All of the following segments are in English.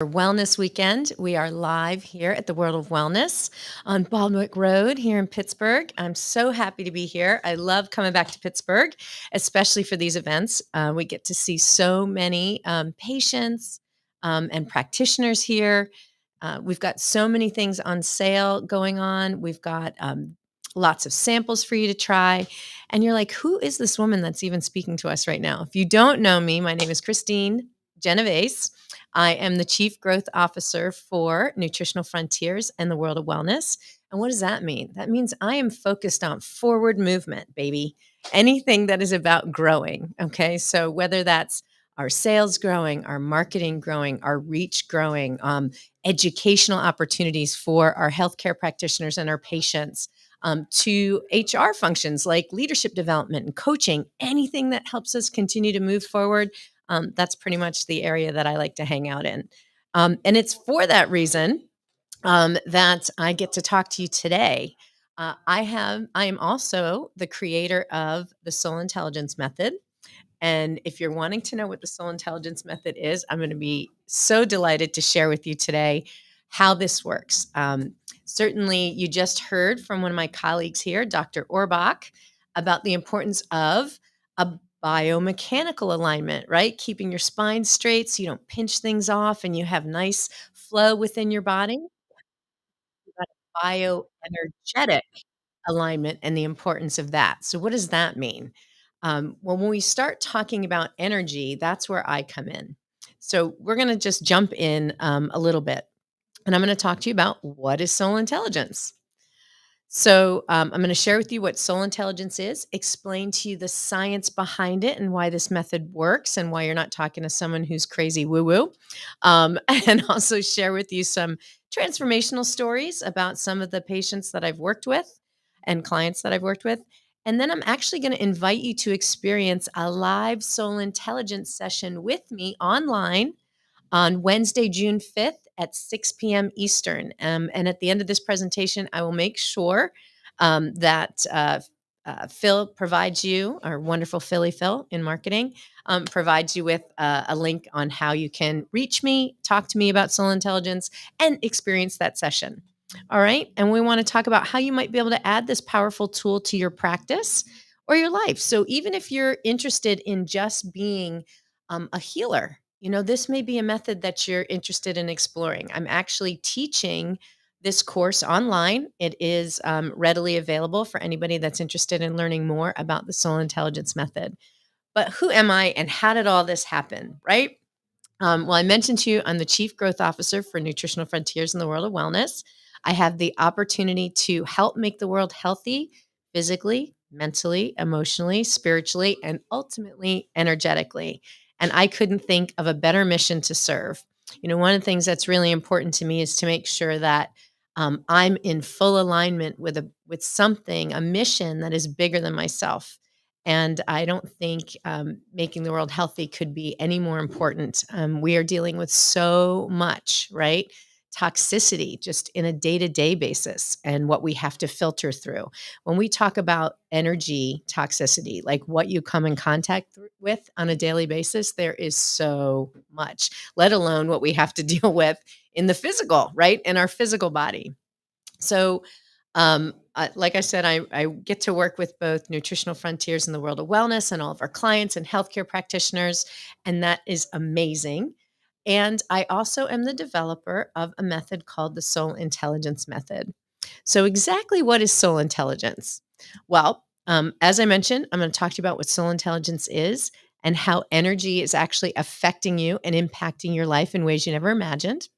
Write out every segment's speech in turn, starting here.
For Wellness Weekend. We are live here at the World of Wellness on Baldwick Road here in Pittsburgh. I'm so happy to be here. I love coming back to Pittsburgh, especially for these events. We get to see so many patients and practitioners here. We've got so many things on sale going on. We've got lots of samples for you to try. And you're like, who is this woman that's even speaking to us right now? If you don't know me, my name is Kristine Genovese. I am the Chief Growth Officer for Nutritional Frontiers and the World of Wellness. And what does that mean? That means I am focused on forward movement, baby. Anything that is about growing. Okay. So whether that's our sales growing, our marketing growing, our reach growing, educational opportunities for our healthcare practitioners and our patients, to HR functions like leadership development and coaching, anything that helps us continue to move forward. That's pretty much the area that I like to hang out in. And it's for that reason that I get to talk to you today. I am also the creator of the Soul Intelligence Method. And if you're wanting to know what the Soul Intelligence Method is, I'm going to be so delighted to share with you today how this works. Certainly, you just heard from one of my colleagues here, Dr. Orbach, about the importance of a biomechanical alignment, right? Keeping your spine straight so you don't pinch things off and you have nice flow within your body. You got bioenergetic alignment and the importance of that. So, what does that mean? Well, when we start talking about energy, that's where I come in. So, we're going to just jump in a little bit, and I'm going to talk to you about what is soul intelligence. So, I'm going to share with you what soul intelligence is, explain to you the science behind it and why this method works, and why you're not talking to someone who's crazy woo woo. And also share with you some transformational stories about some of the patients that I've worked with and clients that I've worked with. And then I'm actually going to invite you to experience a live soul intelligence session with me online on Wednesday, June 5th at 6 p.m. Eastern. And at the end of this presentation, I will make sure that Phil provides you, our wonderful Philly Phil in marketing, provides you with a link on how you can reach me, talk to me about soul intelligence, and experience that session. All right. And we want to talk about how you might be able to add this powerful tool to your practice or your life. So even if you're interested in just being a healer, this may be a method that you're interested in exploring. I'm actually teaching this course online. It is readily available for anybody that's interested in learning more about the soul intelligence method. But who am I and how did all this happen, right? Well, I mentioned to you, I'm the Chief Growth Officer for Nutritional Frontiers in the World of Wellness. I have the opportunity to help make the world healthy physically, mentally, emotionally, spiritually, and ultimately energetically. And I couldn't think of a better mission to serve. One of the things that's really important to me is to make sure that I'm in full alignment with something, a mission that is bigger than myself. And I don't think making the world healthy could be any more important. We are dealing with so much, right? Toxicity just in a day to day basis and what we have to filter through. When we talk about energy toxicity, like what you come in contact with on a daily basis, there is so much, let alone what we have to deal with in the physical, right? In our physical body. So, like I said, I get to work with both Nutritional Frontiers in the World of Wellness and all of our clients and healthcare practitioners, and that is amazing. And I also am the developer of a method called the Soul Intelligence Method. So, exactly what is soul intelligence? Well, as I mentioned, I'm going to talk to you about what soul intelligence is and how energy is actually affecting you and impacting your life in ways you never imagined.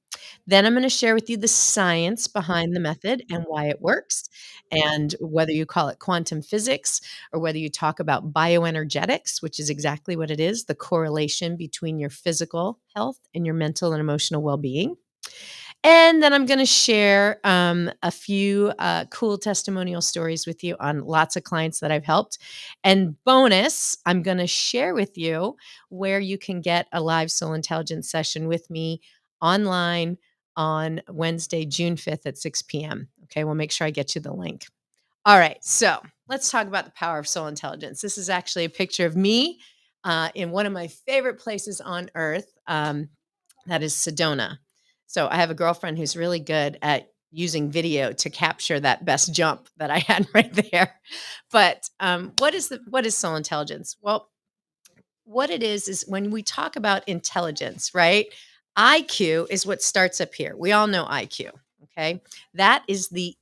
Then I'm going to share with you the science behind the method and why it works, and whether you call it quantum physics or whether you talk about bioenergetics, which is exactly what it is, the correlation between your physical health and your mental and emotional well being. And then I'm going to share a few cool testimonial stories with you on lots of clients that I've helped. And bonus, I'm going to share with you where you can get a live soul intelligence session with me online on Wednesday, June 5th at 6 p.m. Okay, we'll make sure I get you the link. All right, so let's talk about the power of soul intelligence. This is actually a picture of me in one of my favorite places on earth. That is Sedona. So I have a girlfriend who's really good at using video to capture that best jump that I had right there. But what is soul intelligence? Well, what it is when we talk about intelligence, right? IQ is what starts up here. We all know IQ. Okay. That is the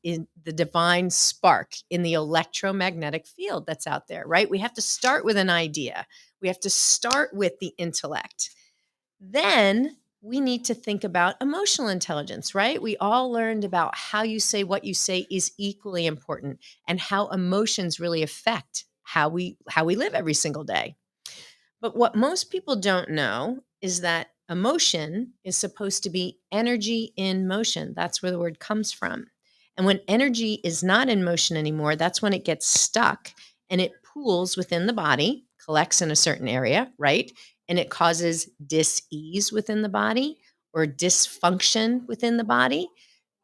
divine spark in the electromagnetic field that's out there, right? We have to start with an idea. We have to start with the intellect. Then we need to think about emotional intelligence, right? We all learned about how you say what you say is equally important and how emotions really affect how we live every single day. But what most people don't know is that emotion is supposed to be energy in motion. That's where the word comes from. And when energy is not in motion anymore, that's when it gets stuck and it pools within the body, collects in a certain area, right? And it causes dis-ease within the body or dysfunction within the body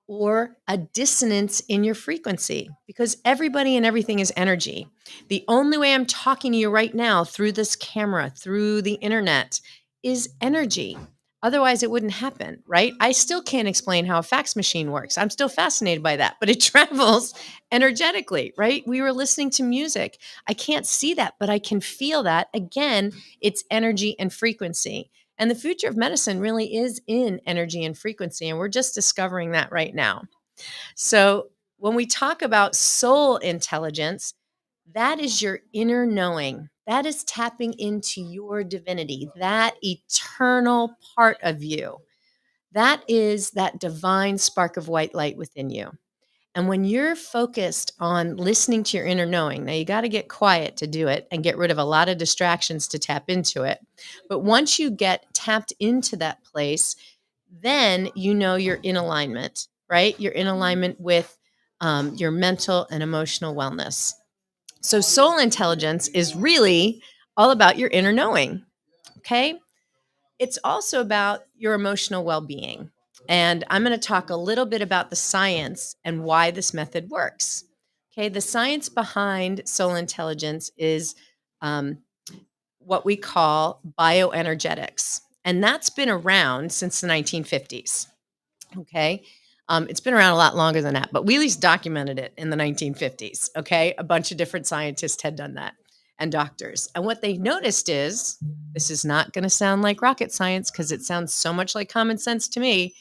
or a dissonance in your frequency because everybody and everything is energy. The only way I'm talking to you right now through this camera, through the internet, is energy. Otherwise, it wouldn't happen, right? I still can't explain how a fax machine works. I'm still fascinated by that, but it travels energetically, right? We were listening to music. I can't see that, but I can feel that. Again, it's energy and frequency. And the future of medicine really is in energy and frequency. And we're just discovering that right now. So when we talk about soul intelligence, that is your inner knowing. That is tapping into your divinity, that eternal part of you. That is that divine spark of white light within you. And when you're focused on listening to your inner knowing, now you got to get quiet to do it and get rid of a lot of distractions to tap into it. But once you get tapped into that place, then you know you're in alignment, right? You're in alignment with your mental and emotional wellness. So, soul intelligence is really all about your inner knowing, okay? It's also about your emotional well being. And I'm going to talk a little bit about the science and why this method works. Okay, the science behind soul intelligence is um, what we call bioenergetics. And that's been around since the 1950s. Okay. It's been around a lot longer than that, but we at least documented it in the 1950s. Okay. A bunch of different scientists had done that and doctors. And what they noticed is this is not going to sound like rocket science because it sounds so much like common sense to me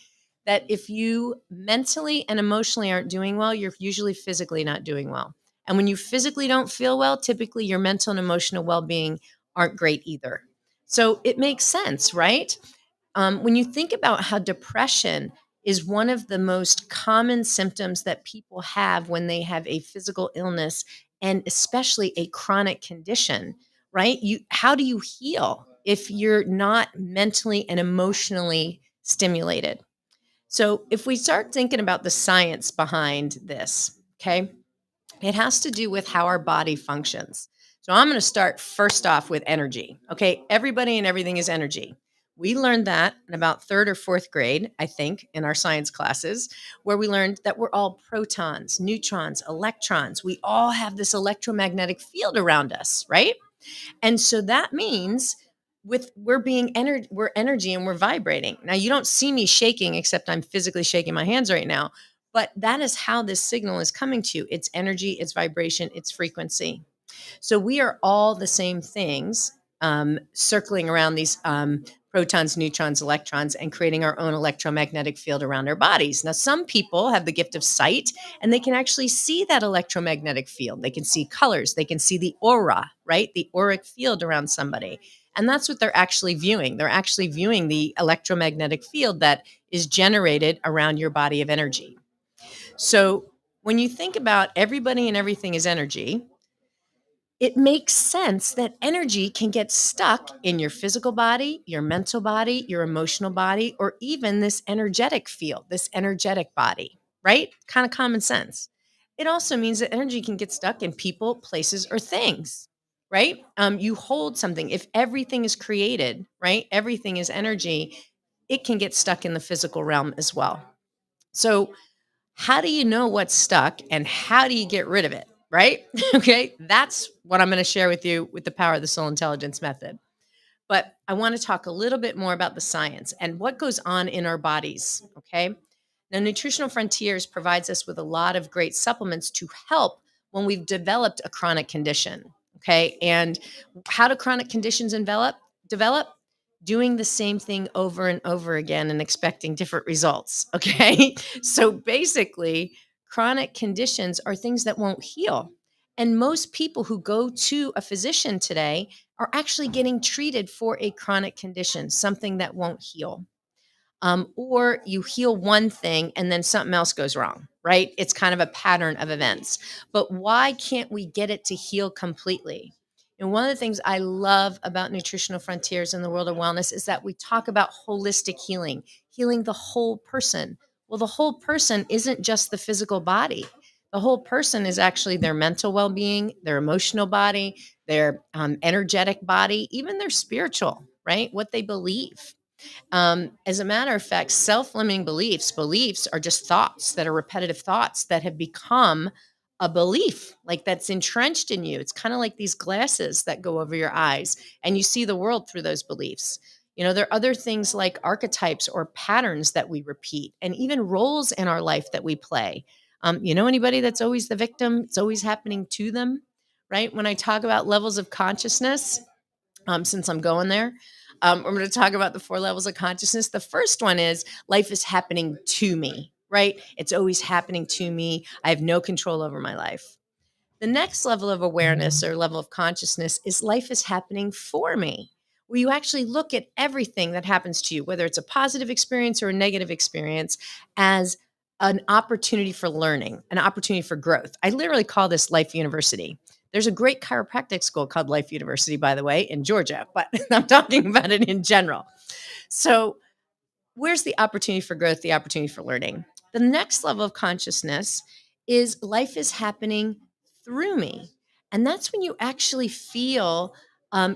that if you mentally and emotionally aren't doing well, you're usually physically not doing well. And when you physically don't feel well, typically your mental and emotional well being aren't great either. So it makes sense, right? When you think about how depression is one of the most common symptoms that people have when they have a physical illness and especially a chronic condition, right? How do you heal if you're not mentally and emotionally stimulated? So, if we start thinking about the science behind this, okay, it has to do with how our body functions. So I'm going to start first off with energy. Okay. Everybody and everything is energy. We learned that in about third or fourth grade, I think, in our science classes, where we learned that we're all protons, neutrons, electrons. We all have this electromagnetic field around us, right? And so that means with we're energy and we're vibrating. Now you don't see me shaking except I'm physically shaking my hands right now, but that is how this signal is coming to you. It's energy, it's vibration, it's frequency. So we are all the same things, circling around these protons, neutrons, electrons, and creating our own electromagnetic field around our bodies. Now, some people have the gift of sight and they can actually see that electromagnetic field. They can see colors, they can see the aura, right? The auric field around somebody. And that's what they're actually viewing. They're actually viewing the electromagnetic field that is generated around your body of energy. So when you think about everybody and everything is energy, it makes sense that energy can get stuck in your physical body, your mental body, your emotional body, or even this energetic field, this energetic body, right? Kind of common sense. It also means that energy can get stuck in people, places, or things, right? You hold something. If everything is created, right? Everything is energy, it can get stuck in the physical realm as well. So, how do you know what's stuck and how do you get rid of it? Right? Okay. That's what I'm going to share with you with the power of the soul intelligence method. But I want to talk a little bit more about the science and what goes on in our bodies. Okay. Now, Nutritional Frontiers provides us with a lot of great supplements to help when we've developed a chronic condition. Okay. And how do chronic conditions develop? Doing the same thing over and over again and expecting different results. Okay. So basically, chronic conditions are things that won't heal. And most people who go to a physician today are actually getting treated for a chronic condition, something that won't heal. Or you heal one thing and then something else goes wrong, right? It's kind of a pattern of events. But why can't we get it to heal completely? And one of the things I love about Nutritional Frontiers in the world of wellness is that we talk about holistic healing, healing the whole person. Well, the whole person isn't just the physical body. The whole person is actually their mental well being, their emotional body, their energetic body, even their spiritual, right? What they believe. As a matter of fact, self-limiting beliefs are just thoughts that are repetitive thoughts that have become a belief, like that's entrenched in you. It's kind of like these glasses that go over your eyes and you see the world through those beliefs. You know, there are other things like archetypes or patterns that we repeat and even roles in our life that we play. Anybody that's always the victim, it's always happening to them, right? When I talk about levels of consciousness, since I'm going there. I'm going to talk about the four levels of consciousness. The first one is life is happening to me, right? It's always happening to me. I have no control over my life. The next level of awareness or level of consciousness is life is happening for me, where you actually look at everything that happens to you, whether it's a positive experience or a negative experience, as an opportunity for learning, an opportunity for growth. I literally call this Life University. There's a great chiropractic school called Life University, by the way, in Georgia, but I'm talking about it in general. So, where's the opportunity for growth, the opportunity for learning? The next level of consciousness is life is happening through me. And that's when you actually feel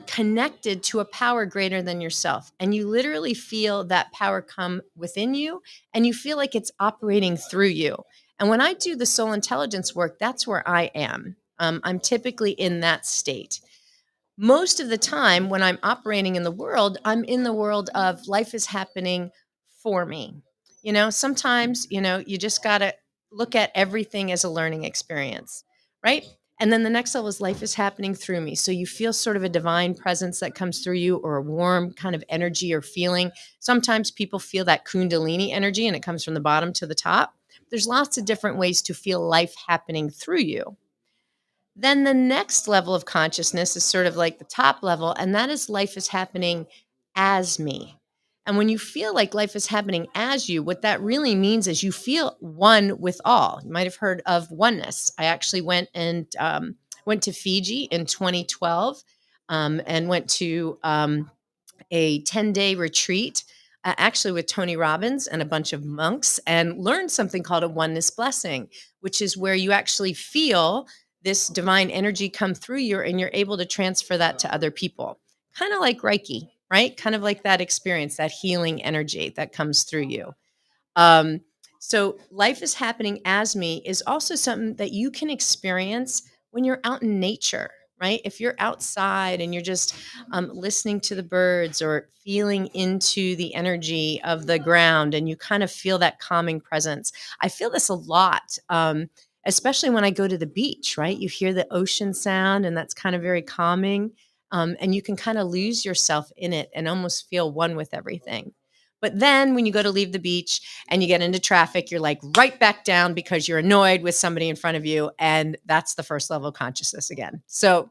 connected to a power greater than yourself. And you literally feel that power come within you and you feel like it's operating through you. And when I do the soul intelligence work, that's where I am. I'm typically in that state. Most of the time when I'm operating in the world, I'm in the world of life is happening for me. Sometimes, you just got to look at everything as a learning experience, right? And then the next level is life is happening through me. So you feel sort of a divine presence that comes through you or a warm kind of energy or feeling. Sometimes people feel that Kundalini energy and it comes from the bottom to the top. There's lots of different ways to feel life happening through you. Then the next level of consciousness is sort of like the top level, and that is life is happening as me. And when you feel like life is happening as you, what that really means is you feel one with all. You might have heard of oneness. I actually went to Fiji in 2012 and went to a 10-day retreat, actually with Tony Robbins and a bunch of monks, and learned something called a oneness blessing, which is where you actually feel this divine energy come through you and you're able to transfer that to other people. Kind of like Reiki, right? Kind of like that experience, that healing energy that comes through you. Um, so life is happening as me is also something that you can experience when you're out in nature, right? If you're outside and you're just listening to the birds or feeling into the energy of the ground and you kind of feel that calming presence. I feel this a lot. Especially when I go to the beach, right? You hear the ocean sound and that's kind of very calming. And you can kind of lose yourself in it and almost feel one with everything. But then when you go to leave the beach and you get into traffic, you're like right back down because you're annoyed with somebody in front of you. And that's the first level of consciousness again. So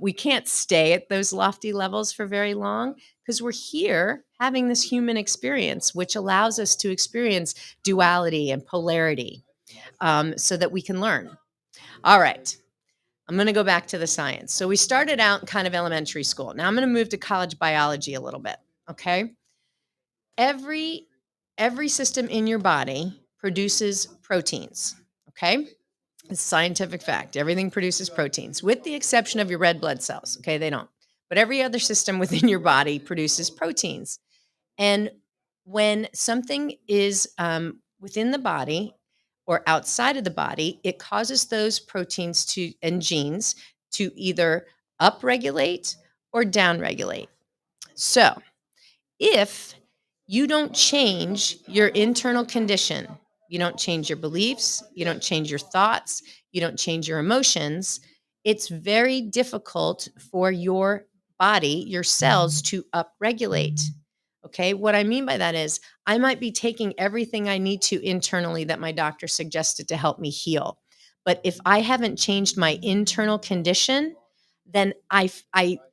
we can't stay at those lofty levels for very long because we're here having this human experience, which allows us to experience duality and polarity so that we can learn. All right. I'm going to go back to the science. So we started out kind of elementary school. Now I'm going to move to college biology a little bit. Okay. Every system in your body produces proteins. Okay. It's scientific fact. Everything produces proteins, with the exception of your red blood cells. Okay. They don't. But every other system within your body produces proteins. And when something is within the body or outside of the body, it causes those proteins and genes to either upregulate or downregulate. So if you don't change your internal condition, you don't change your beliefs, you don't change your thoughts, you don't change your emotions, it's very difficult for your body, your cells to upregulate. Okay. What I mean by that is I might be taking everything I need to internally that my doctor suggested to help me heal. But if I haven't changed my internal condition, then I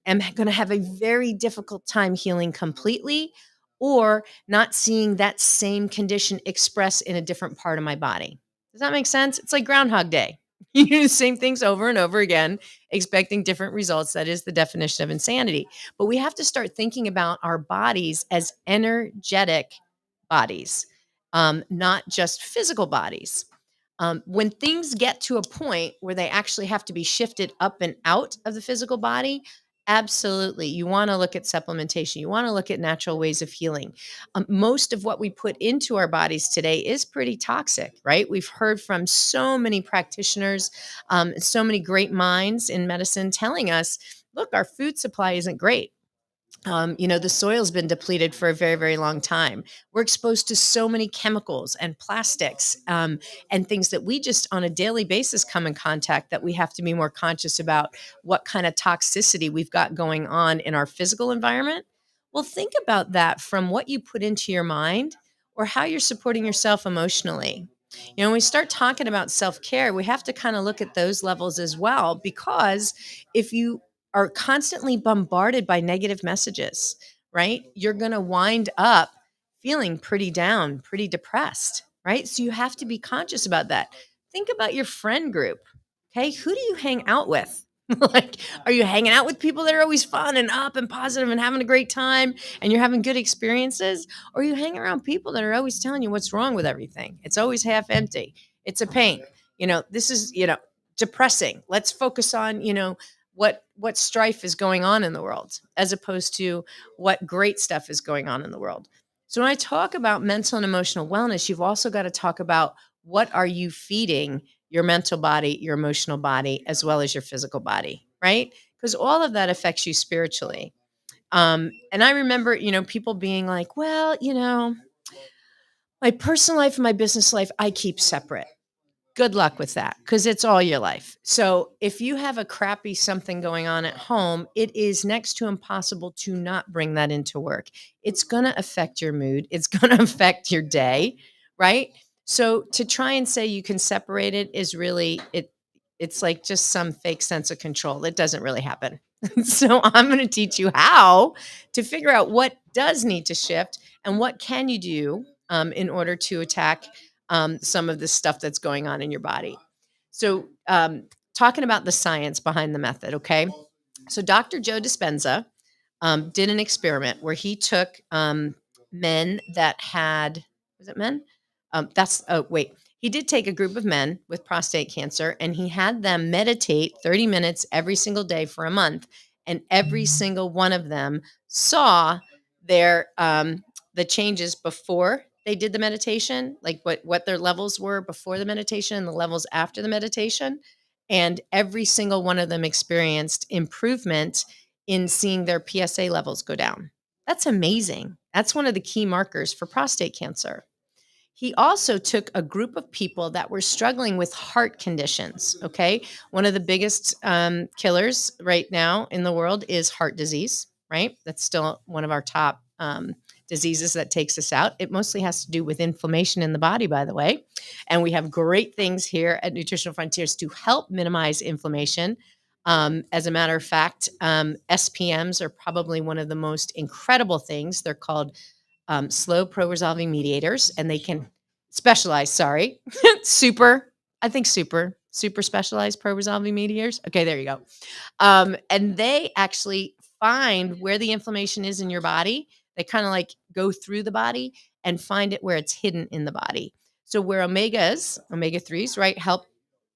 am going to have a very difficult time healing completely or not seeing that same condition expressed in a different part of my body. Does that make sense? It's like Groundhog Day. You do the same things over and over again, expecting different results. That is the definition of insanity. But we have to start thinking about our bodies as energetic bodies, not just physical bodies. When things get to a point where they actually have to be shifted up and out of the physical body, absolutely. You want to look at supplementation. You want to look at natural ways of healing. Most of what we put into our bodies today is pretty toxic, right? We've heard from so many practitioners, so many great minds in medicine telling us, look, our food supply isn't great. The soil's been depleted for a very, very long time. We're exposed to so many chemicals and plastics and things that we just on a daily basis come in contact that we have to be more conscious about what kind of toxicity we've got going on in our physical environment. Well, think about that from what you put into your mind or how you're supporting yourself emotionally. When we start talking about self care, we have to kind of look at those levels as well, because if you are constantly bombarded by negative messages, right? You're going to wind up feeling pretty down, pretty depressed, right? So you have to be conscious about that. Think about your friend group. Okay. Who do you hang out with? Like, are you hanging out with people that are always fun and up and positive and having a great time and you're having good experiences? Or you hang around people that are always telling you what's wrong with everything? It's always half empty. It's a pain. This is, depressing. Let's focus on, what strife is going on in the world as opposed to what great stuff is going on in the world. So when I talk about mental and emotional wellness, you've also got to talk about what are you feeding your mental body, your emotional body, as well as your physical body, right? Because all of that affects you spiritually. And I remember, people being like, well, my personal life and my business life, I keep separate. Good luck with that because it's all your life. So if you have a crappy something going on at home, it is next to impossible to not bring that into work. It's going to affect your mood. It's going to affect your day, right? So to try and say you can separate it is really it's like just some fake sense of control. It doesn't really happen. So I'm going to teach you how to figure out what does need to shift and what can you do in order to attack some of the stuff that's going on in your body. So, talking about the science behind the method, okay? So, Dr. Joe Dispenza did an experiment where he took men that had, was it men? He did take a group of men with prostate cancer and he had them meditate 30 minutes every single day for a month. And every single one of them saw their the changes before they did the meditation, like what their levels were before the meditation and the levels after the meditation. And every single one of them experienced improvement in seeing their PSA levels go down. That's amazing. That's one of the key markers for prostate cancer. He also took a group of people that were struggling with heart conditions. Okay. One of the biggest killers right now in the world is heart disease, right? That's still one of our top diseases that takes us out. It mostly has to do with inflammation in the body, by the way. And we have great things here at Nutritional Frontiers to help minimize inflammation. As a matter of fact, SPMs are probably one of the most incredible things. They're called slow pro-resolving mediators, and they can specialize, super, I think super specialized pro-resolving mediators. Okay, there you go. And they actually find where the inflammation is in your body. They kind of like go through the body and find it where it's hidden in the body. So where omega-3s, right, help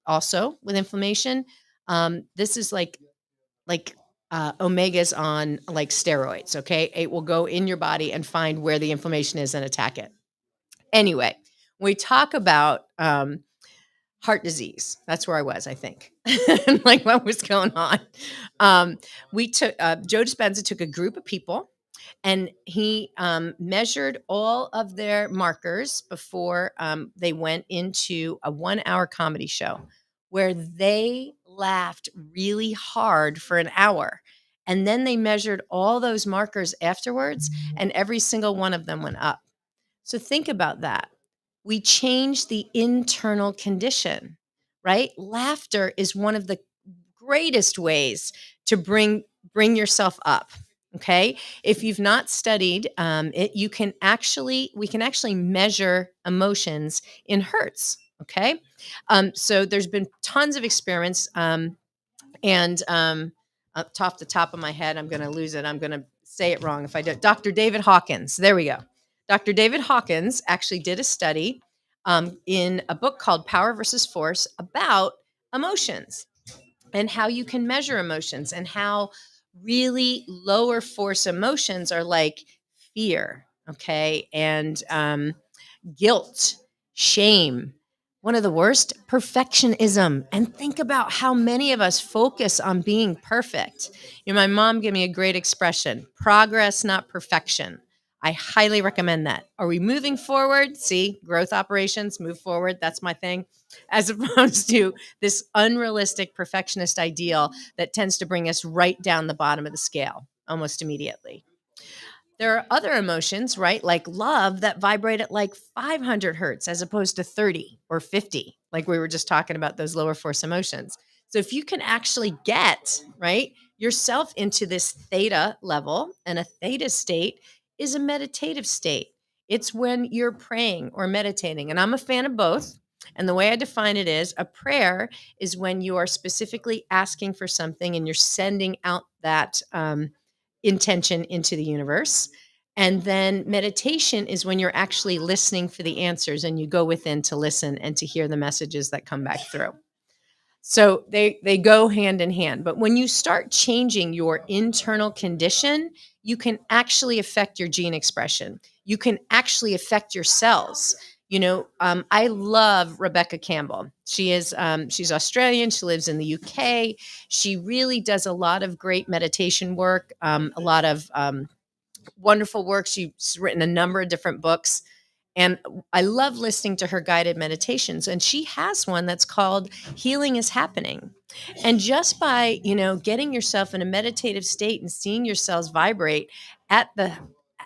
also with inflammation. This is like omegas on like steroids. Okay. It will go in your body and find where the inflammation is and attack it. Anyway, when we talk about heart disease, that's where I was, I think, like what was going on. We took, Joe Dispenza took a group of people And he measured all of their markers before they went into a 1 hour comedy show where they laughed really hard for an hour. And then they measured all those markers afterwards, and every single one of them went up. So think about that. We change the internal condition, right? Laughter is one of the greatest ways to bring yourself up. Okay, if you've not studied it, we can actually measure emotions in hertz. Okay, so there's been tons of experiments, and up off the top of my head, I'm going to lose it. I'm going to say it wrong if I do. Dr. David Hawkins. There we go. Dr. David Hawkins actually did a study in a book called Power versus Force about emotions and how you can measure emotions, and how really lower force emotions are like fear, okay, and guilt, shame. One of the worst, perfectionism. And think about how many of us focus on being perfect. My mom gave me a great expression: progress, not perfection. I highly recommend that. Are we moving forward? See, growth operations, move forward. That's my thing. As opposed to this unrealistic perfectionist ideal that tends to bring us right down the bottom of the scale almost immediately. There are other emotions, right? Like love, that vibrate at like 500 hertz as opposed to 30 or 50, like we were just talking about those lower force emotions. So if you can actually get, right, yourself into this theta level, and a theta state is a meditative state. It's when you're praying or meditating. And I'm a fan of both. And the way I define it is, a prayer is when you are specifically asking for something and you're sending out that intention into the universe. And then meditation is when you're actually listening for the answers, and you go within to listen and to hear the messages that come back through. So they go hand in hand. But when you start changing your internal condition, you can actually affect your gene expression. You can actually affect your cells. I love Rebecca Campbell. She's Australian. She lives in the UK. She really does a lot of great meditation work, a lot of wonderful work. She's written a number of different books. And I love listening to her guided meditations. And she has one that's called Healing is Happening. And just by, getting yourself in a meditative state and seeing your cells vibrate at the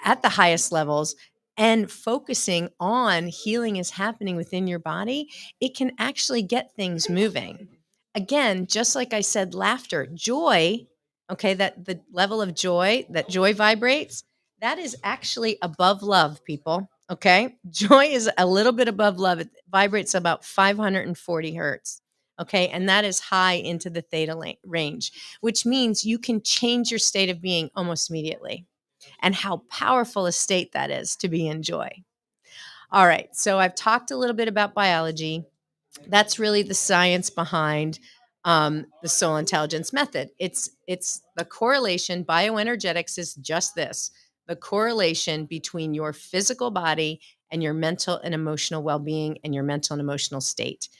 highest levels, and focusing on healing is happening within your body, it can actually get things moving. Again, just like I said, laughter, joy, okay, that the level of joy, that joy vibrates, that is actually above love, people. Okay. Joy is a little bit above love. It vibrates about 540 hertz. Okay. And that is high into the theta range, which means you can change your state of being almost immediately. And how powerful a state that is to be in joy. All right. So I've talked a little bit about biology. That's really the science behind the soul intelligence method. It's the correlation. Bioenergetics is just this: the correlation between your physical body and your mental and emotional well-being and your mental and emotional state.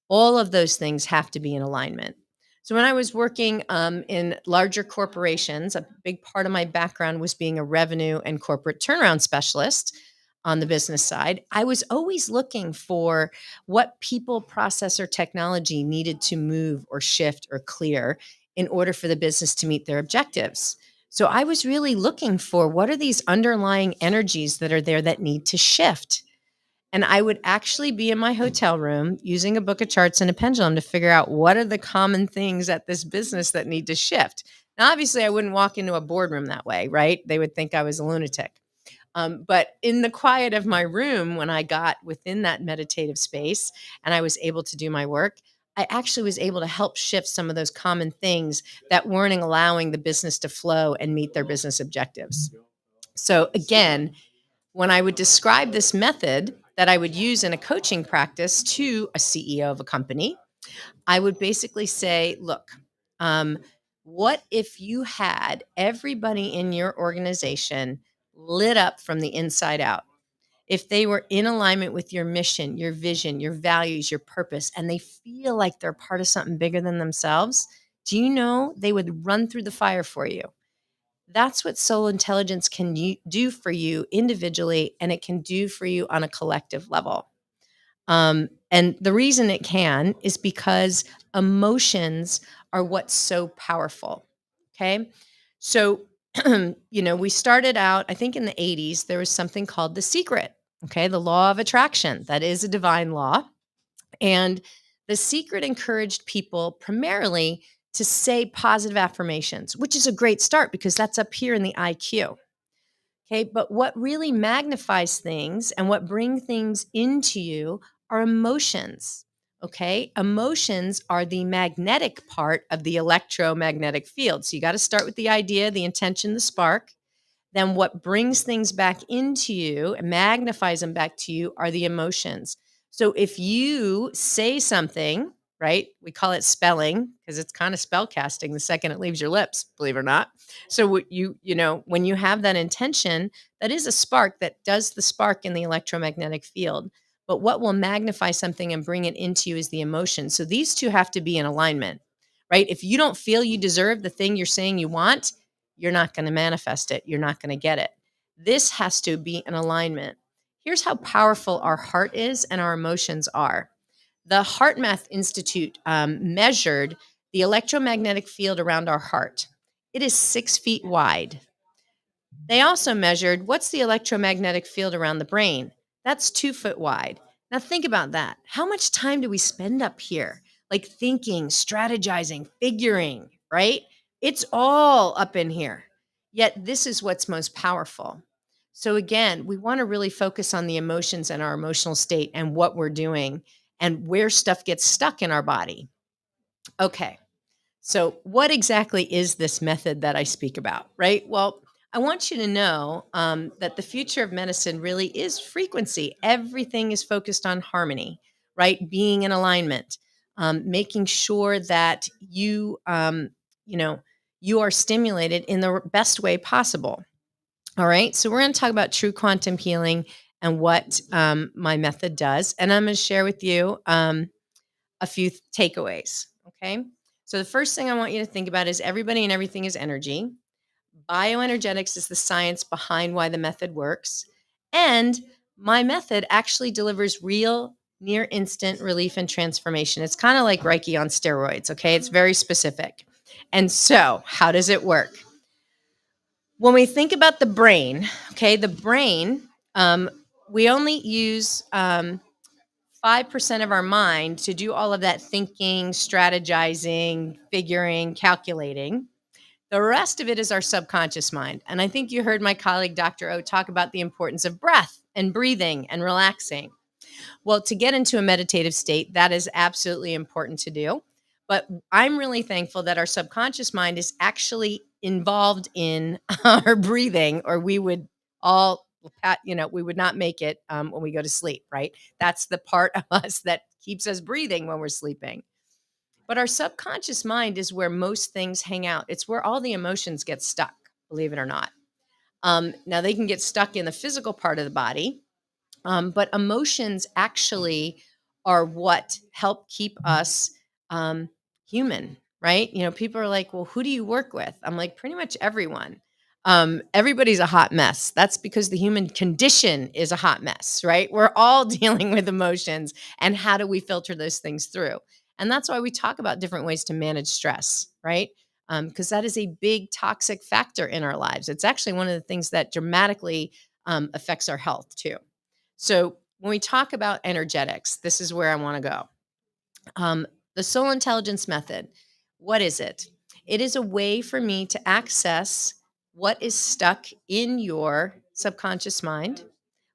All of those things have to be in alignment. So when I was working in larger corporations, a big part of my background was being a revenue and corporate turnaround specialist on the business side. I was always looking for what people, process, or technology needed to move or shift or clear in order for the business to meet their objectives. So I was really looking for, what are these underlying energies that are there that need to shift? And I would actually be in my hotel room using a book of charts and a pendulum to figure out, what are the common things at this business that need to shift. Now, obviously, I wouldn't walk into a boardroom that way, right? They would think I was a lunatic. But in the quiet of my room, when I got within that meditative space and I was able to do my work, I actually was able to help shift some of those common things that weren't allowing the business to flow and meet their business objectives. So again, when I would describe this method that I would use in a coaching practice to a CEO of a company, I would basically say, look, what if you had everybody in your organization lit up from the inside out? If they were in alignment with your mission, your vision, your values, your purpose, and they feel like they're part of something bigger than themselves, do you know they would run through the fire for you? That's what soul intelligence can do for you individually, and it can do for you on a collective level. And the reason it can is because emotions are what's so powerful. Okay. So, we started out, I think in the 80s, there was something called The Secret. Okay. The law of attraction. That is a divine law. And The Secret encouraged people primarily to say positive affirmations, which is a great start because that's up here in the IQ. Okay, but what really magnifies things and what bring things into you are emotions. Okay, emotions are the magnetic part of the electromagnetic field. So you got to start with the idea, the intention, the spark. Then what brings things back into you and magnifies them back to you are the emotions. So if you say something, right, we call it spelling because it's kind of spell casting the second it leaves your lips, believe it or not. So what when you have that intention, that is a spark that does the spark in the electromagnetic field. But what will magnify something and bring it into you is the emotion. So these two have to be in alignment, right? If you don't feel you deserve the thing you're saying you want, you're not going to manifest it. You're not going to get it. This has to be in alignment. Here's how powerful our heart is and our emotions are. The Heart Math Institute measured the electromagnetic field around our heart. It is 6 feet wide. They also measured what's the electromagnetic field around the brain. That's 2 foot wide. Now think about that. How much time do we spend up here? Like thinking, strategizing, figuring, right? It's all up in here. Yet this is what's most powerful. So again, we want to really focus on the emotions and our emotional state and what we're doing and where stuff gets stuck in our body. Okay. So, what exactly is this method that I speak about, right? Well, I want you to know that the future of medicine really is frequency. Everything is focused on harmony, right? Being in alignment, making sure that you know, you are stimulated in the best way possible. All right. So, we're going to talk about true quantum healing and what my method does, and I'm going to share with you a few takeaways. Okay. So the first thing I want you to think about is everybody and everything is energy. Bioenergetics is the science behind why the method works. And my method actually delivers real near instant relief and transformation. It's kind of like Reiki on steroids. Okay. It's very specific. And so, how does it work? When we think about the brain, okay, the brain, we only use 5% of our mind to do all of that thinking, strategizing, figuring, calculating. The rest of it is our subconscious mind. And I think you heard my colleague, Dr. O, talk about the importance of breath and breathing and relaxing. Well, to get into a meditative state, that is absolutely important to do. But I'm really thankful that our subconscious mind is actually involved in our breathing, or we would all, we would not make it when we go to sleep, right? That's the part of us that keeps us breathing when we're sleeping. But our subconscious mind is where most things hang out. It's where all the emotions get stuck, believe it or not. Now, they can get stuck in the physical part of the body, but emotions actually are what help keep us human, right? People are like, well, who do you work with? I'm like, pretty much everyone. Everybody's a hot mess. That's because the human condition is a hot mess, right? We're all dealing with emotions, and how do we filter those things through? And that's why we talk about different ways to manage stress, right? Because that is a big toxic factor in our lives. It's actually one of the things that dramatically affects our health too. So when we talk about energetics, this is where I want to go. The soul intelligence method, what is it? It is a way for me to access what is stuck in your subconscious mind,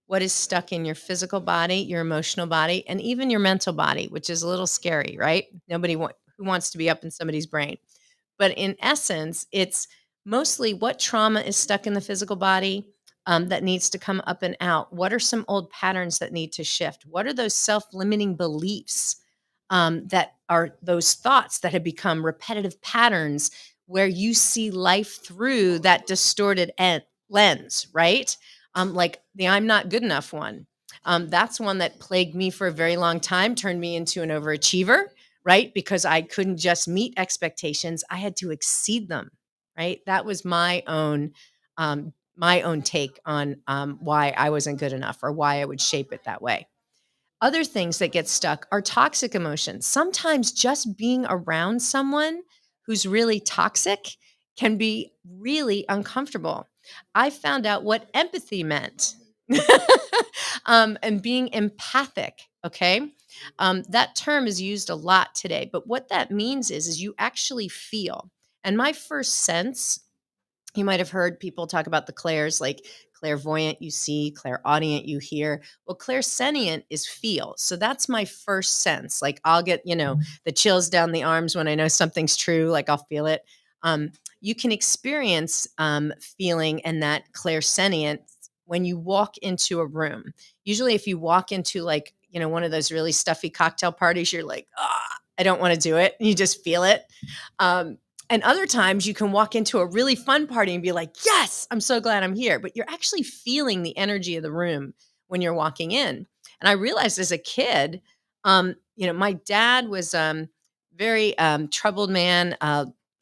what is stuck in your physical body, your emotional body, and even your mental body, which is a little scary, right? Who wants to be up in somebody's brain. But in essence, it's mostly what trauma is stuck in the physical body that needs to come up and out. What are some old patterns that need to shift? What are those self limiting beliefs that are those thoughts that have become repetitive patterns where you see life through that distorted lens, right? Like the I'm not good enough one. That's one that plagued me for a very long time, turned me into an overachiever, right? Because I couldn't just meet expectations, I had to exceed them, right? That was my own take on why I wasn't good enough or why I would shape it that way. Other things that get stuck are toxic emotions. Sometimes just being around someone who's really toxic can be really uncomfortable. I found out what empathy meant and being empathic. Okay. That term is used a lot today, but what that means is you actually feel. And my first sense, you might have heard people talk about the clairs, like clairvoyant, you see, clairaudient, you hear. Well, clairsentient is feel. So that's my first sense. Like I'll get, the chills down the arms when I know something's true, like I'll feel it. Um, you can experience feeling and that clairsentient when you walk into a room. Usually, if you walk into like, one of those really stuffy cocktail parties, you're like, I don't want to do it. You just feel it. Um, and other times you can walk into a really fun party and be like, yes, I'm so glad I'm here. But you're actually feeling the energy of the room when you're walking in. And I realized as a kid, my dad was very troubled man,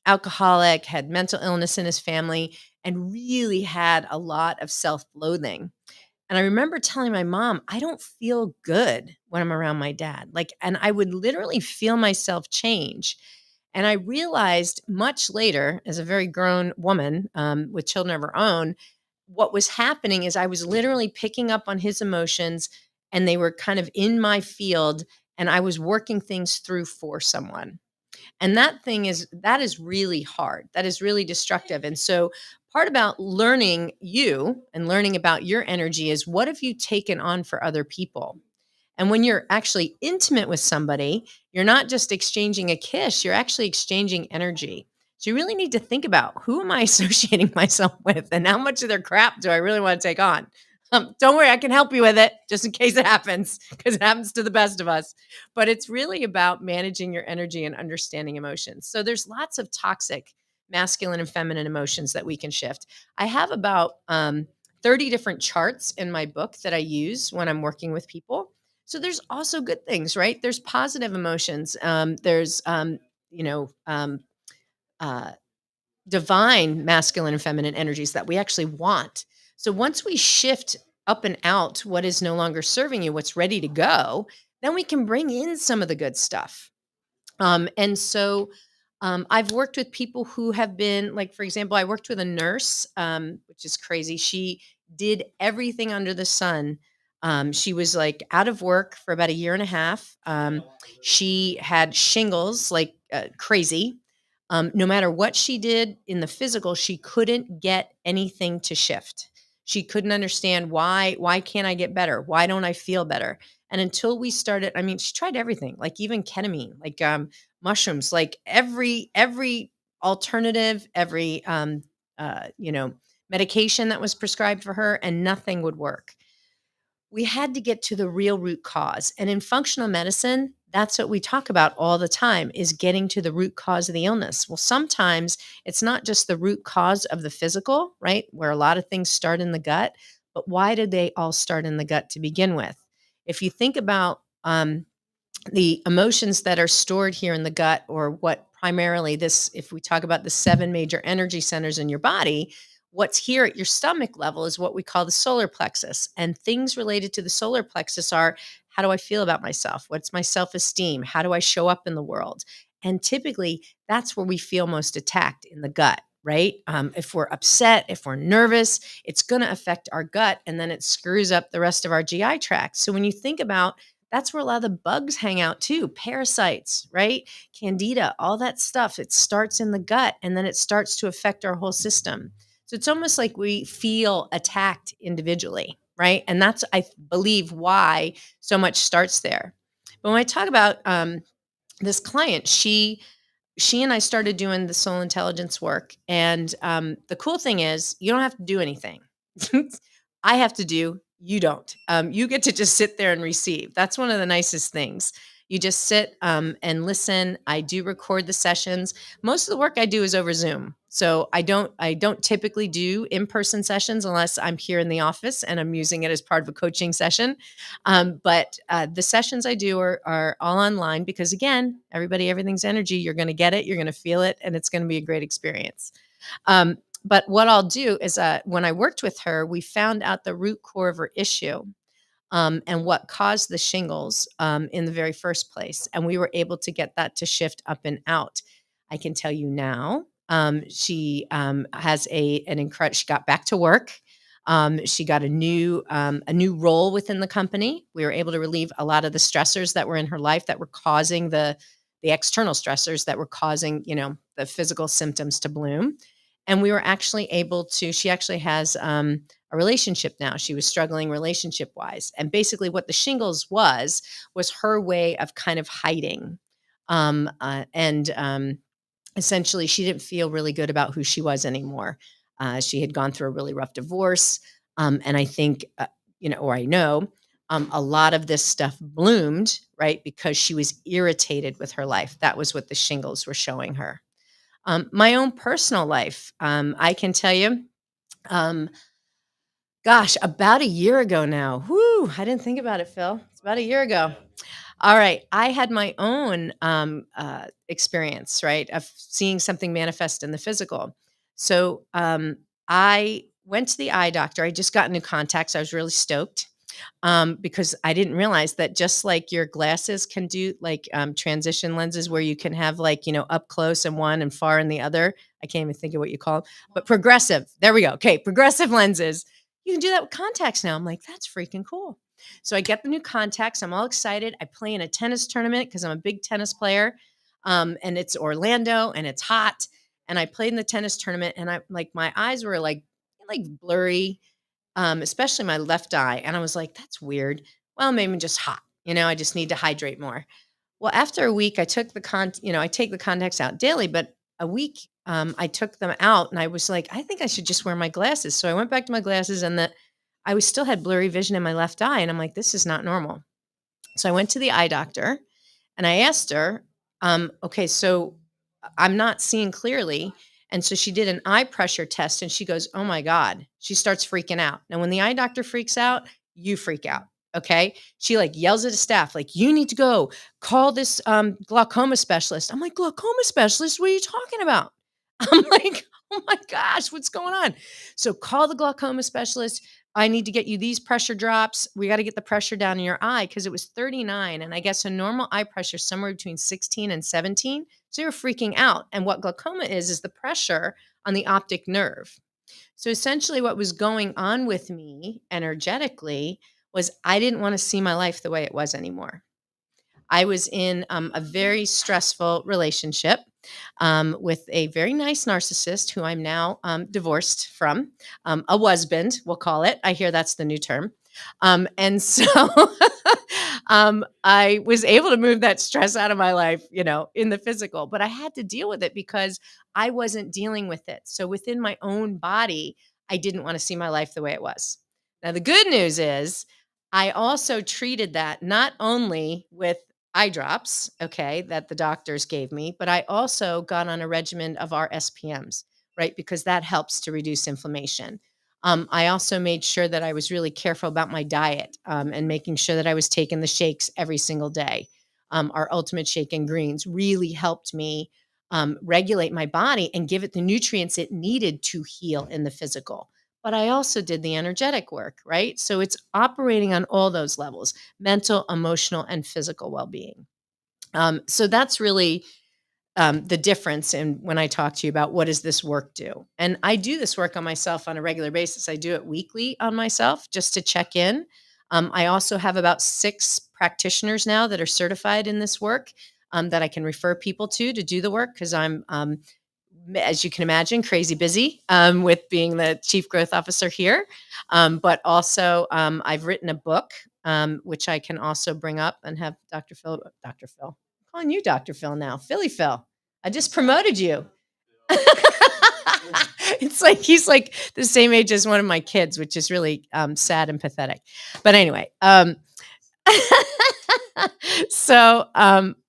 alcoholic, had mental illness in his family, and really had a lot of self loathing. And I remember telling my mom, I don't feel good when I'm around my dad. Like, and I would literally feel myself change. And I realized much later, as a very grown woman with children of her own, what was happening is I was literally picking up on his emotions and they were kind of in my field and I was working things through for someone. And that is really hard. That is really destructive. And so part about learning you and learning about your energy is what have you taken on for other people? And when you're actually intimate with somebody, you're not just exchanging a kiss, you're actually exchanging energy. So you really need to think about who am I associating myself with and how much of their crap do I really want to take on? Don't worry, I can help you with it just in case it happens because it happens to the best of us. But it's really about managing your energy and understanding emotions. So there's lots of toxic masculine and feminine emotions that we can shift. I have about 30 different charts in my book that I use when I'm working with people. So there's also good things, right? There's positive emotions. There's you know, um, uh, divine masculine and feminine energies that we actually want. So once we shift up and out what is no longer serving you, what's ready to go, then we can bring in some of the good stuff. And so I've worked with people who have been, like, for example, I worked with a nurse, which is crazy. She did everything under the sun. She was like out of work for about a year and a half. She had shingles like crazy. No matter what she did in the physical, she couldn't get anything to shift. She couldn't understand why can't I get better? Why don't I feel better? And until we started, I mean, she tried everything, like even ketamine, like mushrooms, like every alternative, every medication that was prescribed for her, and nothing would work. We had to get to the real root cause. And in functional medicine, that's what we talk about all the time is getting to the root cause of the illness. Well, sometimes it's not just the root cause of the physical, right? Where a lot of things start in the gut, but why did they all start in the gut to begin with? If you think about the emotions that are stored here in the gut, or what primarily this, if we talk about the 7 major energy centers in your body, what's here at your stomach level is what we call the solar plexus. And things related to the solar plexus are, how do I feel about myself? What's my self-esteem? How do I show up in the world? And typically that's where we feel most attacked, in the gut, right? If we're upset, if we're nervous, it's going to affect our gut, and then it screws up the rest of our GI tract. So when you think about, that's where a lot of the bugs hang out too. Parasites, right? Candida, all that stuff. It starts in the gut and then it starts to affect our whole system. So it's almost like we feel attacked individually, right? And that's, I believe, why so much starts there. But when I talk about this client, she and I started doing the soul intelligence work. And the cool thing is, you don't have to do anything. I have to do, you don't. You get to just sit there and receive. That's one of the nicest things. You just sit and listen. I do record the sessions. Most of the work I do is over Zoom. So I don't typically do in-person sessions unless I'm here in the office and I'm using it as part of a coaching session. But the sessions I do are all online because, again, everything's energy. You're going to get it, you're going to feel it, and it's going to be a great experience. But what I'll do is when I worked with her, we found out the root core of her issue, and what caused the shingles in the very first place. And we were able to get that to shift up and out. I can tell you now, she has an incredible. She got back to work. She got a new role within the company. We were able to relieve a lot of the stressors that were in her life that were causing the external stressors that were causing, the physical symptoms to bloom. And we were actually able to. She actually has a relationship now. She was struggling relationship wise. And basically, what the shingles was her way of kind of hiding. And Essentially, she didn't feel really good about who she was anymore. She had gone through a really rough divorce. And I think, or I know, a lot of this stuff bloomed, right? Because she was irritated with her life. That was what the shingles were showing her. My own personal life, I can tell you, um, gosh, about a year ago now. Whoo, I didn't think about it, Phil. It's about a year ago. All right. I had my own experience, right, of seeing something manifest in the physical. So I went to the eye doctor. I just got new contacts. I was really stoked because I didn't realize that just like your glasses can do like transition lenses where you can have like, up close in one and far in the other. I can't even think of what you call them, but progressive. There we go. Okay. Progressive lenses. You can do that with contacts now. I'm like, that's freaking cool. So I get the new contacts. I'm all excited. I play in a tennis tournament because I'm a big tennis player. And it's Orlando and it's hot. And I played in the tennis tournament and I like my eyes were like blurry, especially my left eye. And I was like, that's weird. Well, maybe I'm just hot. I just need to hydrate more. Well, after a week, I took I take the contacts out daily, but a week, I took them out and I was like, I think I should just wear my glasses. So I went back to my glasses and I was still had blurry vision in my left eye. And I'm like, this is not normal. So I went to the eye doctor and I asked her, okay, so I'm not seeing clearly. And so she did an eye pressure test and she goes, oh my God, she starts freaking out. Now, when the eye doctor freaks out, you freak out. Okay. She like yells at the staff, like, you need to go call this glaucoma specialist. I'm like, glaucoma specialist? What are you talking about? I'm like, oh my gosh, what's going on? So call the glaucoma specialist. I need to get you these pressure drops. We got to get the pressure down in your eye because it was 39. And I guess a normal eye pressure is somewhere between 16 and 17. So you're freaking out. And what glaucoma is the pressure on the optic nerve. So essentially, what was going on with me energetically was I didn't want to see my life the way it was anymore. I was in a very stressful relationship with a very nice narcissist who I'm now divorced from, a husband, we'll call it. I hear that's the new term. And so I was able to move that stress out of my life, in the physical, but I had to deal with it because I wasn't dealing with it. So within my own body, I didn't want to see my life the way it was. Now, the good news is I also treated that not only with eye drops, okay, that the doctors gave me, but I also got on a regimen of our SPMs, right? Because that helps to reduce inflammation. I also made sure that I was really careful about my diet and making sure that I was taking the shakes every single day. Our Ultimate Shake and Greens really helped me regulate my body and give it the nutrients it needed to heal in the physical. But I also did the energetic work, right? So it's operating on all those levels: mental, emotional, and physical well being. So that's really the difference in when I talk to you about what does this work do. And I do this work on myself on a regular basis. I do it weekly on myself just to check in. I also have about 6 practitioners now that are certified in this work that I can refer people to do the work because I'm as you can imagine, crazy busy with being the chief growth officer here. But also, I've written a book, which I can also bring up and have Dr. Phil, I'm calling you Dr. Phil now, Philly Phil. I just promoted you. It's like he's like the same age as one of my kids, which is really sad and pathetic. But anyway,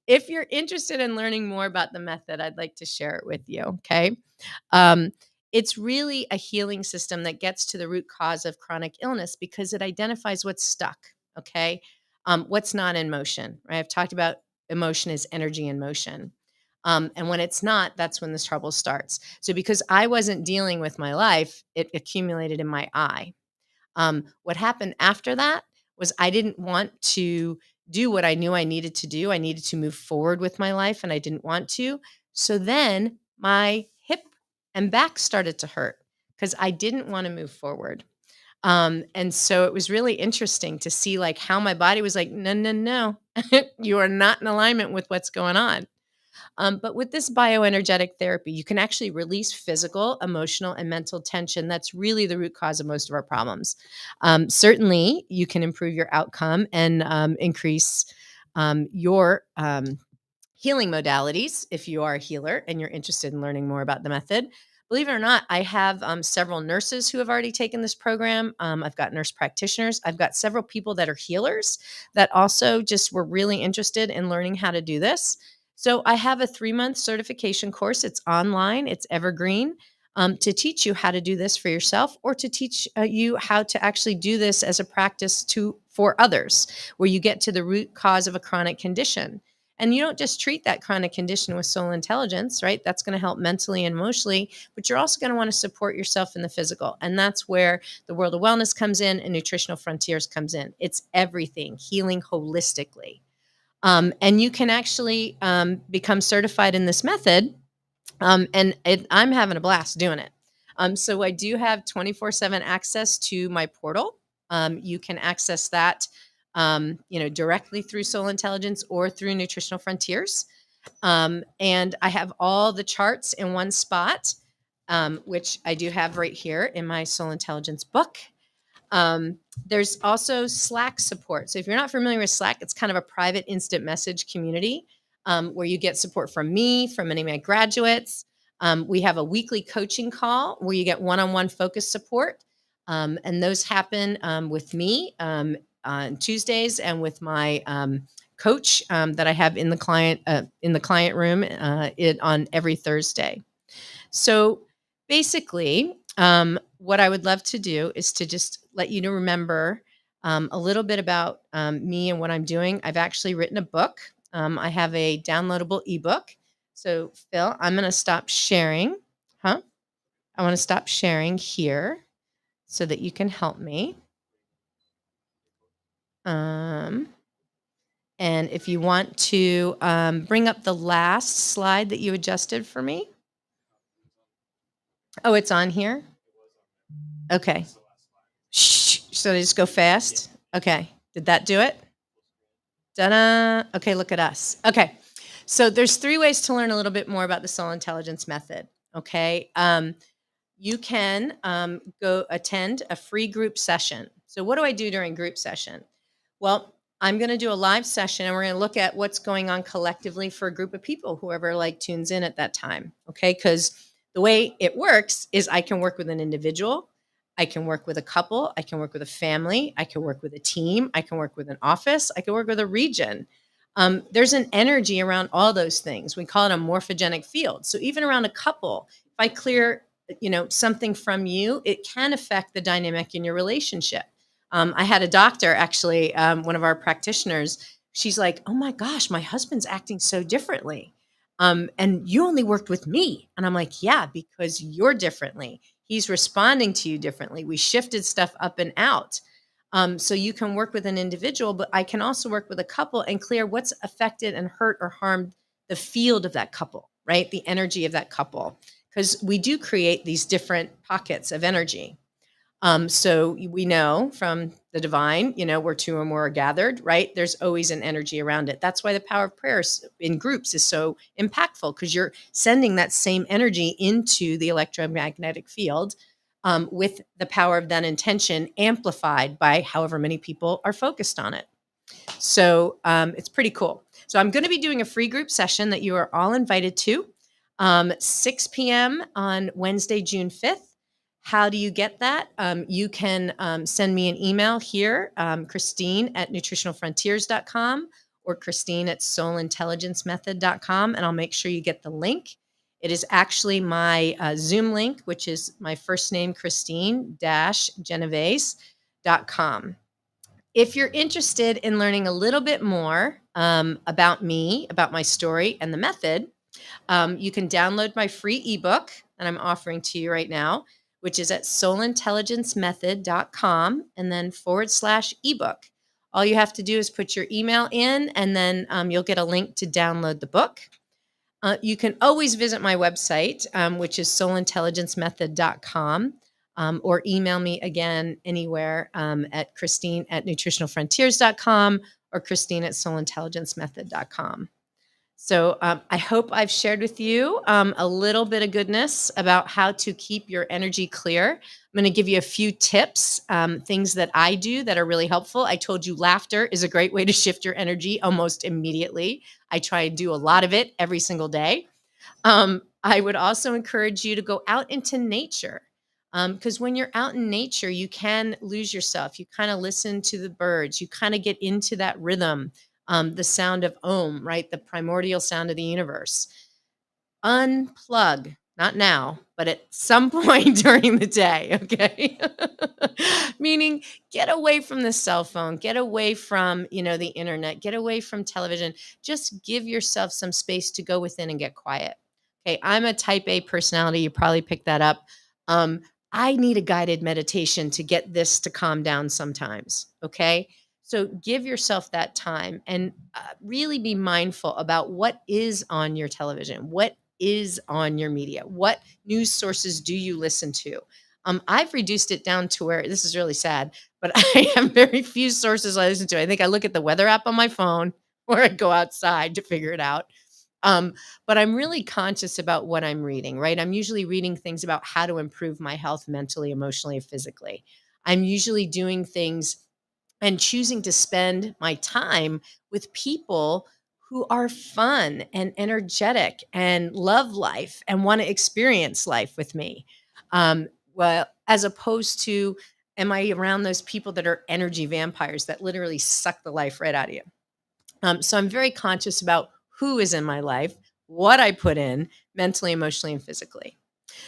if you're interested in learning more about the method, I'd like to share it with you. Okay. Um, it's really a healing system that gets to the root cause of chronic illness because it identifies what's stuck. Okay. What's not in motion, right? I've talked about emotion is energy in motion. And when it's not, that's when this trouble starts. So because I wasn't dealing with my life, it accumulated in my eye. What happened after that was I didn't want to do what I knew I needed to do. I needed to move forward with my life and I didn't want to. So then my hip and back started to hurt because I didn't want to move forward. And so it was really interesting to see like how my body was like, no, no, no, you are not in alignment with what's going on. But with this bioenergetic therapy, you can actually release physical, emotional, and mental tension. That's really the root cause of most of our problems. Certainly, you can improve your outcome and increase your healing modalities if you are a healer and you're interested in learning more about the method. Believe it or not, I have several nurses who have already taken this program. I've got nurse practitioners. I've got several people that are healers that also just were really interested in learning how to do this. So I have a 3-month certification course. It's online, it's evergreen, to teach you how to do this for yourself or to teach you how to actually do this as a practice for others, where you get to the root cause of a chronic condition. And you don't just treat that chronic condition with soul intelligence, right? That's going to help mentally and emotionally, but you're also going to want to support yourself in the physical. And that's where the world of wellness comes in and nutritional frontiers comes in. It's everything, healing holistically. And you can actually become certified in this method. I'm having a blast doing it. So I do have 24/7 access to my portal. You can access that, directly through Soul Intelligence or through Nutritional Frontiers. And I have all the charts in one spot, which I do have right here in my Soul Intelligence book. There's also Slack support. So if you're not familiar with Slack, it's kind of a private instant message community where you get support from me, from many of my graduates. We have a weekly coaching call where you get one-on-one focus support. And those happen with me on Tuesdays and with my coach that I have in the client room on every Thursday. So basically, what I would love to do is to just let you know, remember a little bit about me and what I'm doing. I've actually written a book. I have a downloadable ebook. So, Phil, I'm going to stop sharing. Huh? I want to stop sharing here so that you can help me. And if you want to bring up the last slide that you adjusted for me. Oh, it's on here? Okay. Shh. So they just go fast? Okay. Did that do it? Ta-da. Okay, look at us. Okay. So there's 3 ways to learn a little bit more about the soul intelligence method. Okay. You can go attend a free group session. So what do I do during group session? Well, I'm going to do a live session and we're going to look at what's going on collectively for a group of people, whoever like tunes in at that time. Okay. Because the way it works is I can work with an individual. I can work with a couple. I can work with a family. I can work with a team. I can work with an office. I can work with a region. There's an energy around all those things. We call it a morphogenic field. So even around a couple, if I clear, something from you, it can affect the dynamic in your relationship. I had a doctor, actually, one of our practitioners. She's like, "Oh my gosh, my husband's acting so differently. And you only worked with me." And I'm like, "Yeah, because you're differently. He's responding to you differently. We shifted stuff up and out." So you can work with an individual, but I can also work with a couple and clear what's affected and hurt or harmed the field of that couple, right? The energy of that couple. Because we do create these different pockets of energy. So we know from the divine, where 2 or more are gathered, right? There's always an energy around it. That's why the power of prayer in groups is so impactful, because you're sending that same energy into the electromagnetic field with the power of that intention amplified by however many people are focused on it. So it's pretty cool. So I'm going to be doing a free group session that you are all invited to, 6 p.m. on Wednesday, June 5th. How do you get that? You can send me an email here, Kristine at nutritionalfrontiers.com or Kristine at soulintelligencemethod.com, and I'll make sure you get the link. It is actually my Zoom link, which is my first name, Kristine-Genovese.com. If you're interested in learning a little bit more about me, about my story and the method, You can download my free ebook that I'm offering to you right now, which is at soulintelligencemethod.com and then / ebook. All you have to do is put your email in, and then you'll get a link to download the book. You can always visit my website, which is soulintelligencemethod.com, or email me again anywhere at Kristine@nutritionalfrontiers.com or Kristine@soulintelligencemethod.com. So I hope I've shared with you a little bit of goodness about how to keep your energy clear. I'm going to give you a few tips, things that I do that are really helpful. I told you laughter is a great way to shift your energy almost immediately. I try and do a lot of it every single day. I would also encourage you to go out into nature, because when you're out in nature, you can lose yourself. You kind of listen to the birds. You kind of get into that rhythm, the sound of Om, right? The primordial sound of the universe. Unplug, not now, but at some point during the day, okay? Meaning get away from the cell phone, get away from, the internet, get away from television. Just give yourself some space to go within and get quiet. Okay, I'm a type A personality. You probably picked that up. I need a guided meditation to get this to calm down sometimes, okay? So give yourself that time and really be mindful about what is on your television, what is on your media, what news sources do you listen to. I've reduced it down to where this is really sad, but I have very few sources I listen to. I think I look at the weather app on my phone or I go outside to figure it out. But I'm really conscious about what I'm reading, right? I'm usually reading things about how to improve my health mentally, emotionally, and physically. I'm usually doing things and choosing to spend my time with people who are fun and energetic and love life and want to experience life with me. Well, as opposed to, am I around those people that are energy vampires that literally suck the life right out of you? So I'm very conscious about who is in my life, what I put in mentally, emotionally, and physically.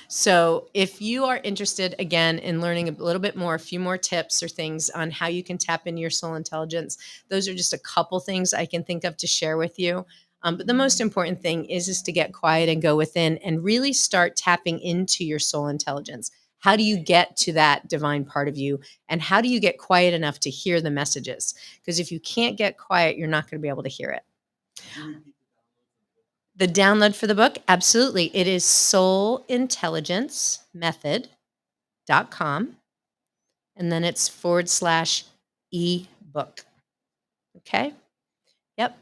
So, if you are interested again in learning a little bit more, a few more tips or things on how you can tap into your soul intelligence, those are just a couple things I can think of to share with you. But the most important thing is to get quiet and go within and really start tapping into your soul intelligence. How do you get to that divine part of you? And how do you get quiet enough to hear the messages? Because if you can't get quiet, you're not going to be able to hear it. The download for the book, absolutely. It is soulintelligencemethod.com. And then it's / ebook. Okay. Yep.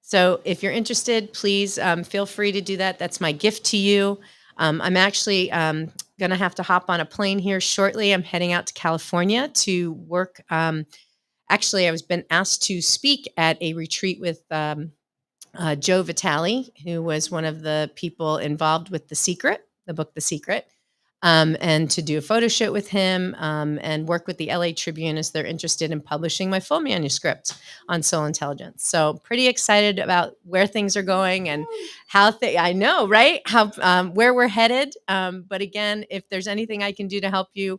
So if you're interested, please feel free to do that. That's my gift to you. I'm actually going to have to hop on a plane here shortly. I'm heading out to California to work. Actually, I was been asked to speak at a retreat with Joe Vitale, who was one of the people involved with the book The Secret, and to do a photo shoot with him and work with the LA Tribune as they're interested in publishing my full manuscript on soul intelligence. So pretty excited about where things are going and how I know, right? How where we're headed. But again, if there's anything I can do to help you,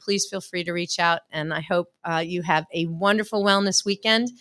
please feel free to reach out. And I hope you have a wonderful wellness weekend.